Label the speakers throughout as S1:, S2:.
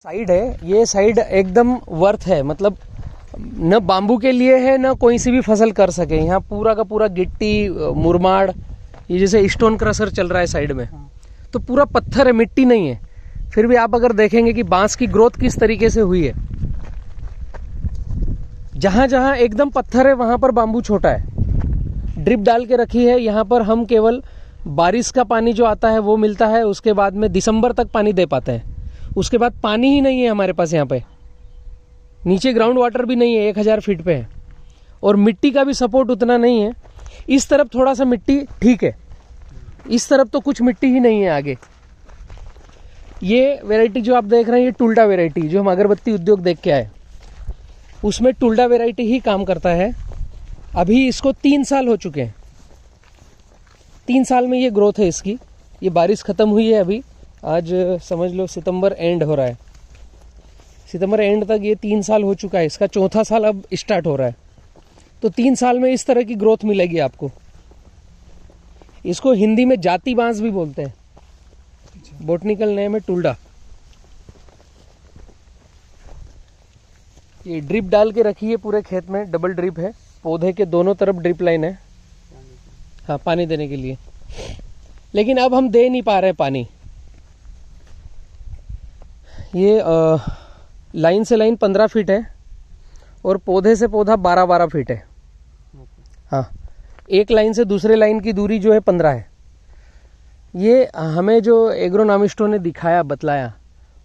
S1: Side है, ये side एकदम वर्थ है, मतलब न बाम्बू के लिए है न कोई सी भी फसल कर सके। यहाँ पूरा का पूरा गिट्टी मुरमाड़, ये जैसे स्टोन क्रशर चल रहा है साइड में, तो पूरा पत्थर है, मिट्टी नहीं है। फिर भी आप अगर देखेंगे कि बांस की ग्रोथ किस तरीके से हुई है, जहां जहां एकदम पत्थर है वहां पर बाम्बू छोटा है। ड्रिप डाल के रखी है। यहाँ पर हम केवल बारिश का पानी जो आता है वो मिलता है, उसके बाद में दिसंबर तक पानी दे पाते हैं। उसके बाद पानी ही नहीं है हमारे पास। यहाँ पे नीचे ग्राउंड वाटर भी नहीं है, 1000 फीट पे है, और मिट्टी का भी सपोर्ट उतना नहीं है। इस तरफ थोड़ा सा मिट्टी ठीक है, इस तरफ तो कुछ मिट्टी ही नहीं है आगे। ये वैरायटी जो आप देख रहे हैं, ये टुल्डा वैरायटी जो हम अगरबत्ती उद्योग देख के आए, उसमें टुल्डा वैरायटी ही काम करता है। अभी इसको 3 साल हो चुके हैं। 3 साल में ये ग्रोथ है इसकी। ये बारिश खत्म हुई है अभी, आज समझ लो सितंबर एंड हो रहा है, सितंबर एंड तक ये 3 साल हो चुका है। इसका 4था साल अब स्टार्ट हो रहा है। तो 3 साल में इस तरह की ग्रोथ मिलेगी आपको। इसको हिंदी में जाति बांस भी बोलते हैं, बोटनिकल नेम है टुल्डा। ये ड्रिप डाल के रखी है पूरे खेत में, डबल ड्रिप है, पौधे के दोनों तरफ ड्रिप लाइन है, हाँ पानी देने के लिए। लेकिन अब हम दे नहीं पा रहे पानी। ये लाइन से लाइन 15 फीट है और पौधे से पौधा 12-12 फीट है। हाँ, एक लाइन से दूसरे लाइन की दूरी जो है 15 है। ये हमें जो एग्रोनॉमिस्टों ने दिखाया, बतलाया,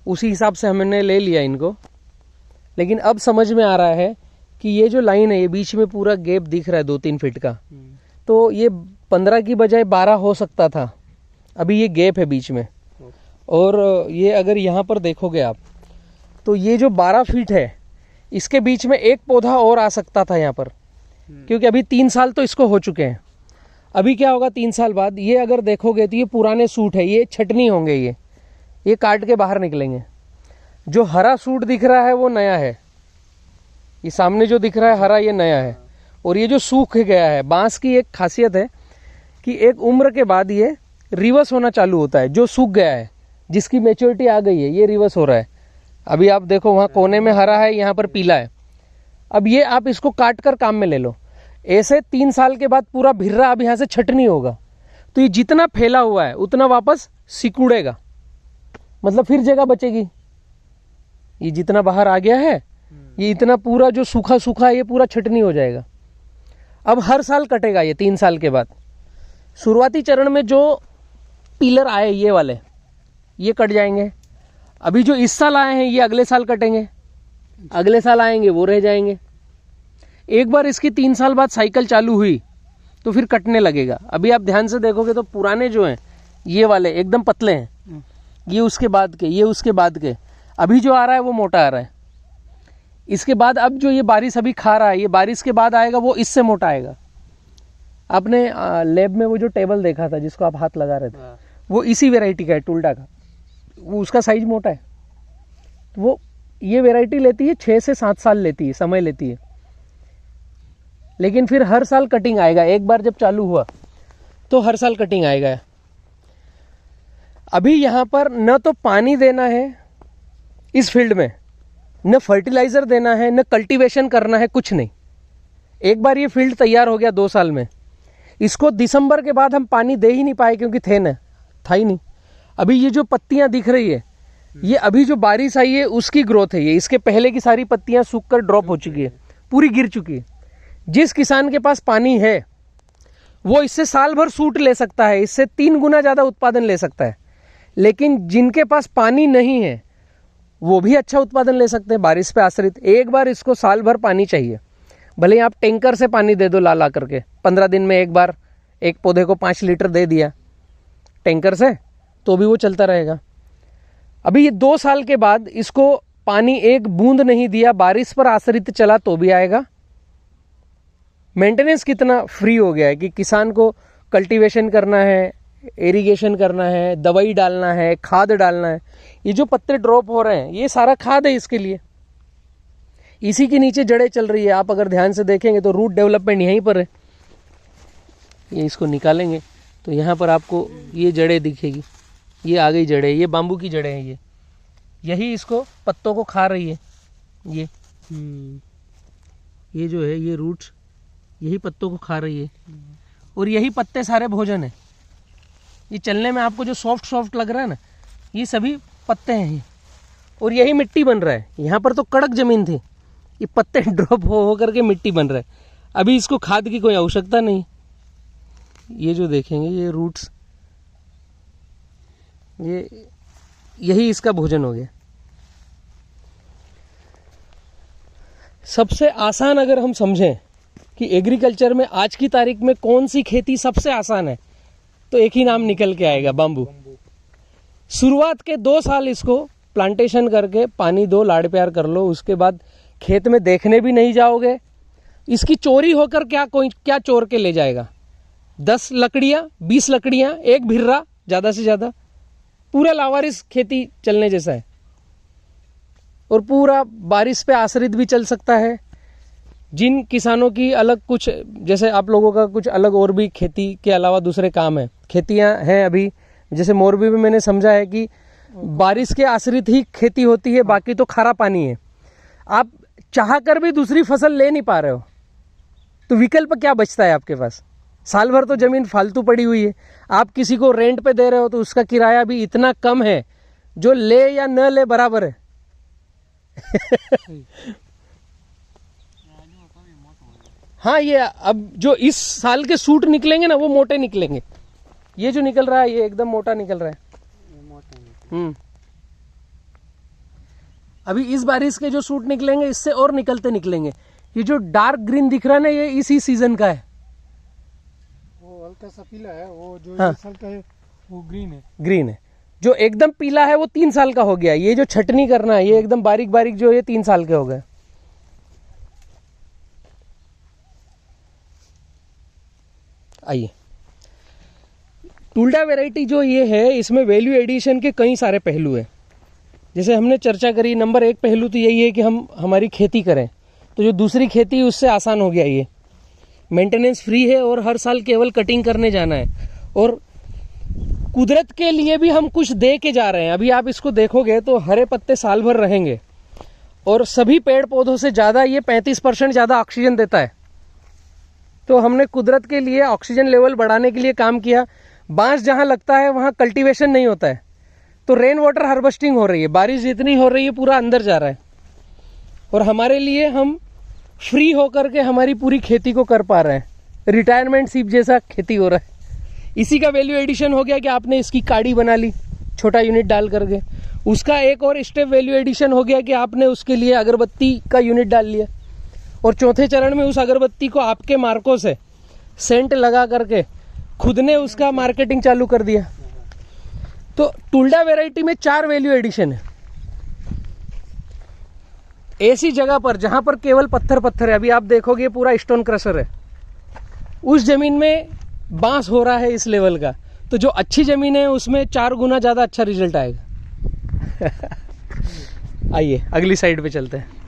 S1: उसी हिसाब से हमने ले लिया इनको। लेकिन अब समझ में आ रहा है कि ये जो लाइन है, ये बीच में पूरा गैप दिख रहा है 2-3 फीट का, तो ये 15 की बजाय 12 हो सकता था। अभी ये गैप है बीच में। और ये अगर यहाँ पर देखोगे आप, तो ये जो 12 फीट है, इसके बीच में एक पौधा और आ सकता था यहाँ पर, क्योंकि अभी 3 साल तो इसको हो चुके हैं। अभी क्या होगा 3 साल बाद, ये अगर देखोगे तो ये पुराने सूट है, ये छटनी होंगे, ये काट के बाहर निकलेंगे। जो हरा सूट दिख रहा है वो नया है, ये सामने जो दिख रहा है हरा, ये नया है। और ये जो सूख गया है, बांस की एक खासियत है कि एक उम्र के बाद ये रिवर्स होना चालू होता है। जो सूख गया है, जिसकी मैच्योरिटी आ गई है, ये रिवर्स हो रहा है। अभी आप देखो वहाँ कोने में हरा है, यहाँ पर पीला है। अब ये आप इसको काट कर काम में ले लो। ऐसे 3 साल के बाद पूरा भिर्रा अब यहाँ से छटनी होगा, तो ये जितना फैला हुआ है उतना वापस सिकुड़ेगा, मतलब फिर जगह बचेगी। ये जितना बाहर आ गया है, ये इतना पूरा जो सूखा सूखा है, ये पूरा छटनी हो जाएगा। अब हर साल कटेगा ये 3 साल के बाद। शुरुआती चरण में जो पिलर आए ये वाले, ये कट जाएंगे। अभी जो इस साल आए हैं, ये अगले साल कटेंगे, अगले साल आएंगे वो रह जाएंगे। एक बार इसकी 3 साल बाद साइकिल चालू हुई तो फिर कटने लगेगा। अभी आप ध्यान से देखोगे तो पुराने जो हैं, ये वाले एकदम पतले हैं, ये उसके बाद के, ये उसके बाद के। अभी जो आ रहा है वो मोटा आ रहा है। इसके बाद अब जो ये बारिश अभी खा रहा है, ये बारिश के बाद आएगा वो इससे मोटा आएगा। आपने लैब में वो जो टेबल देखा था जिसको आप हाथ लगा रहे थे, वो इसी वैरायटी का है, टुल्डा का। वो उसका साइज मोटा है। वो ये वैरायटी लेती है 6 से 7 साल लेती है, समय लेती है। लेकिन फिर हर साल कटिंग आएगा। एक बार जब चालू हुआ तो हर साल कटिंग आएगा। अभी यहाँ पर न तो पानी देना है इस फील्ड में, न फर्टिलाइजर देना है, न कल्टीवेशन करना है, कुछ नहीं। एक बार ये फील्ड तैयार हो गया 2 साल में, इसको दिसंबर के बाद हम पानी दे ही नहीं पाए क्योंकि था ही नहीं। अभी ये जो पत्तियां दिख रही है, ये अभी जो बारिश आई है उसकी ग्रोथ है। ये इसके पहले की सारी पत्तियां सूखकर ड्रॉप हो चुकी है, पूरी गिर चुकी है। जिस किसान के पास पानी है वो इससे साल भर सूट ले सकता है, इससे 3 गुना ज्यादा उत्पादन ले सकता है। लेकिन जिनके पास पानी नहीं है वो भी अच्छा उत्पादन ले सकते हैं, बारिश पे आश्रित। एक बार इसको साल भर पानी चाहिए। भले ही आप टैंकर से पानी दे दो ला करके, 15 दिन में एक बार एक पौधे को 5 लीटर दे दिया टैंकर से, तो भी वो चलता रहेगा। अभी ये 2 साल के बाद इसको पानी एक बूंद नहीं दिया, बारिश पर आश्रित चला, तो भी आएगा। मेंटेनेंस कितना फ्री हो गया है कि किसान को कल्टीवेशन करना है, इरिगेशन करना है, दवाई डालना है, खाद डालना है। ये जो पत्ते ड्रॉप हो रहे हैं ये सारा खाद है इसके लिए। इसी के नीचे जड़ें चल रही है। आप अगर ध्यान से देखेंगे तो रूट डेवलपमेंट यहीं पर है। ये इसको निकालेंगे तो यहाँ पर आपको ये जड़ें दिखेगी। ये आ गई जड़ें, ये बाम्बू की जड़ें हैं। यही इसको पत्तों को खा रही है। ये जो है ये रूट्स यही पत्तों को खा रही है और यही पत्ते सारे भोजन है। ये चलने में आपको जो सॉफ्ट सॉफ्ट लग रहा है ना, ये सभी पत्ते हैं ये। और यही मिट्टी बन रहा है। यहाँ पर तो कड़क जमीन थी, ये पत्ते ड्रॉप हो करके मिट्टी बन रहा है। अभी इसको खाद की कोई आवश्यकता नहीं। ये जो देखेंगे ये रूट्स, ये यही इसका भोजन हो गया। सबसे आसान अगर हम समझें कि एग्रीकल्चर में आज की तारीख में कौन सी खेती सबसे आसान है, तो एक ही नाम निकल के आएगा, बाम्बू। शुरुआत के 2 साल इसको प्लांटेशन करके पानी दो, लाड़ प्यार कर लो, उसके बाद खेत में देखने भी नहीं जाओगे। इसकी चोरी होकर क्या चोर के ले जाएगा? 10 लकड़ियां, 20 लकड़ियां, एक भिर्रा ज्यादा से ज्यादा। पूरा लावारिस खेती चलने जैसा है और पूरा बारिश पे आश्रित भी चल सकता है। जिन किसानों की अलग कुछ, जैसे आप लोगों का कुछ अलग और भी खेती के अलावा दूसरे काम है, खेतियां हैं अभी, जैसे मोरबी में मैंने समझा है कि बारिश के आश्रित ही खेती होती है, बाकी तो खारा पानी है। आप चाह कर भी दूसरी फसल ले नहीं पा रहे हो, तो विकल्प क्या बचता है आपके पास? साल भर तो जमीन फालतू पड़ी हुई है। आप किसी को रेंट पे दे रहे हो तो उसका किराया भी इतना कम है, जो ले या न ले बराबर है। हाँ, ये अब जो इस साल के सूट निकलेंगे ना, वो मोटे निकलेंगे। ये जो निकल रहा है ये एकदम मोटा निकल रहा है। अभी इस बारिश के जो सूट निकलेंगे इससे और निकलते निकलेंगे। ये जो डार्क ग्रीन दिख रहा है ना, ये इसी सीजन का है।
S2: वो हल्का सा पीला है, वो जो
S1: हाँ,
S2: इस साल का है वो
S1: ग्रीन है। जो एकदम पीला है वो 3 साल का हो गया। ये जो छटनी करना है, ये एकदम बारीक बारीक जो ये 3 साल के हो गए। आइए, टुल्डा वैरायटी जो ये है, इसमें वैल्यू एडिशन के कई सारे पहलू हैं। जैसे हमने चर्चा करी, नंबर 1 पहलू तो यही है कि हम हमारी खेती करें, तो जो दूसरी खेती उससे आसान हो गया। ये मेंटेनेंस फ्री है और हर साल केवल कटिंग करने जाना है। और कुदरत के लिए भी हम कुछ दे के जा रहे हैं। अभी आप इसको देखोगे तो हरे पत्ते साल भर रहेंगे और सभी पेड़ पौधों से ज़्यादा ये 35% ज़्यादा ऑक्सीजन देता है। तो हमने कुदरत के लिए ऑक्सीजन लेवल बढ़ाने के लिए काम किया। बांस जहाँ लगता है वहाँ कल्टीवेशन नहीं होता है, तो रेन वाटर हार्वेस्टिंग हो रही है। बारिश जितनी हो रही है पूरा अंदर जा रहा है और हमारे लिए हम फ्री होकर के हमारी पूरी खेती को कर पा रहे हैं। रिटायरमेंट सीप जैसा खेती हो रहा है। इसी का वैल्यू एडिशन हो गया कि आपने इसकी काड़ी बना ली छोटा यूनिट डाल करके। उसका एक और स्टेप वैल्यू एडिशन हो गया कि आपने उसके लिए अगरबत्ती का यूनिट डाल लिया और चौथे चरण में उस अगरबत्ती को आपके मार्कों से सेंट लगा करके खुद ने उसका मार्केटिंग चालू कर दिया। तो टुल्डा वैरायटी में 4 वैल्यू एडिशन है। ऐसी जगह पर जहां पर केवल पत्थर है, अभी आप देखोगे पूरा स्टोन क्रशर है, उस जमीन में बांस हो रहा है इस लेवल का। तो जो अच्छी जमीन है उसमें 4 गुना ज्यादा अच्छा रिजल्ट आएगा। आइए अगली साइड पे चलते हैं।